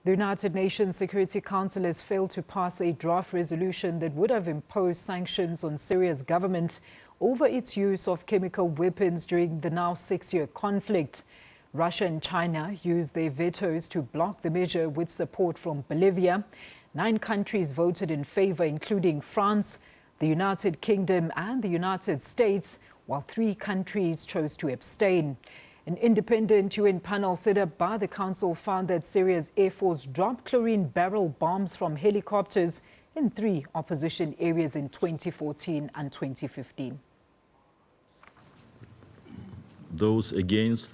The United Nations Security Council has failed to pass a draft resolution that would have imposed sanctions on Syria's government over its use of chemical weapons during the now 6-year conflict. Russia and China used their vetoes to block the measure with support from Bolivia. 9 countries voted in favour, including France, the United Kingdom and the United States, while 3 countries chose to abstain. An independent UN panel set up by the Council found that Syria's Air Force dropped chlorine barrel bombs from helicopters in 3 opposition areas in 2014 and 2015. Those against?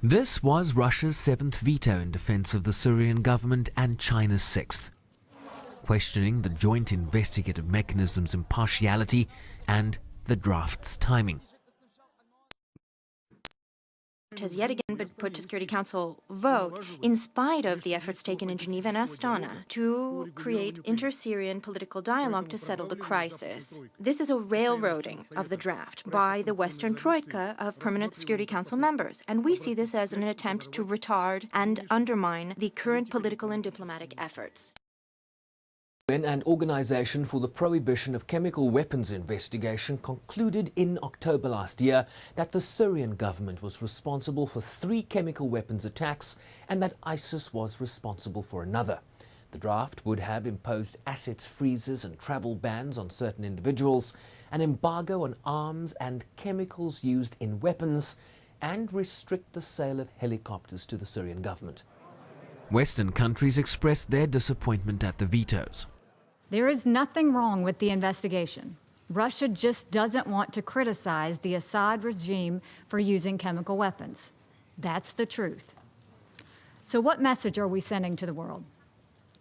This was Russia's 7th veto in defense of the Syrian government and China's 6th, questioning the joint investigative mechanism's impartiality and the draft's timing. Has yet again been put to Security Council vote in spite of the efforts taken in Geneva and Astana to create inter-Syrian political dialogue to settle the crisis. This is a railroading of the draft by the Western troika of permanent Security Council members, and we see this as an attempt to retard and undermine the current political and diplomatic efforts. An Organization for the Prohibition of Chemical Weapons investigation concluded in October last year that the Syrian government was responsible for 3 chemical weapons attacks and that ISIS was responsible for another. The draft would have imposed assets freezes and travel bans on certain individuals, an embargo on arms and chemicals used in weapons, and restrict the sale of helicopters to the Syrian government. Western countries expressed their disappointment at the vetoes. There is nothing wrong with the investigation. Russia just doesn't want to criticize the Assad regime for using chemical weapons. That's the truth. So what message are we sending to the world?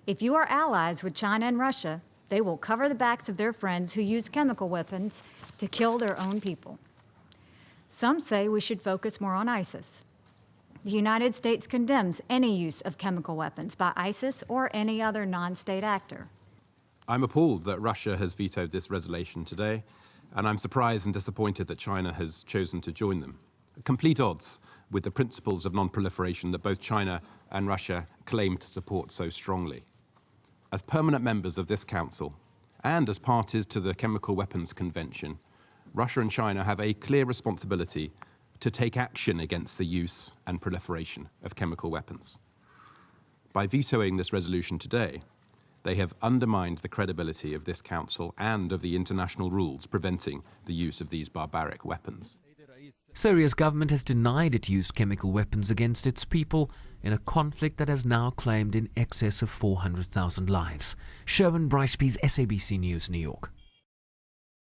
If you are allies with China and Russia, they will cover the backs of their friends who use chemical weapons to kill their own people. Some say we should focus more on ISIS. The United States condemns any use of chemical weapons by ISIS or any other non-state actor. I'm appalled that Russia has vetoed this resolution today, and I'm surprised and disappointed that China has chosen to join them. Complete odds with the principles of non-proliferation that both China and Russia claim to support so strongly. As permanent members of this Council, and as parties to the Chemical Weapons Convention, Russia and China have a clear responsibility to take action against the use and proliferation of chemical weapons. By vetoing this resolution today, they have undermined the credibility of this Council and of the international rules preventing the use of these barbaric weapons. Syria's government has denied it used chemical weapons against its people in a conflict that has now claimed in excess of 400,000 lives. Sherwin Brycepease, SABC News, New York.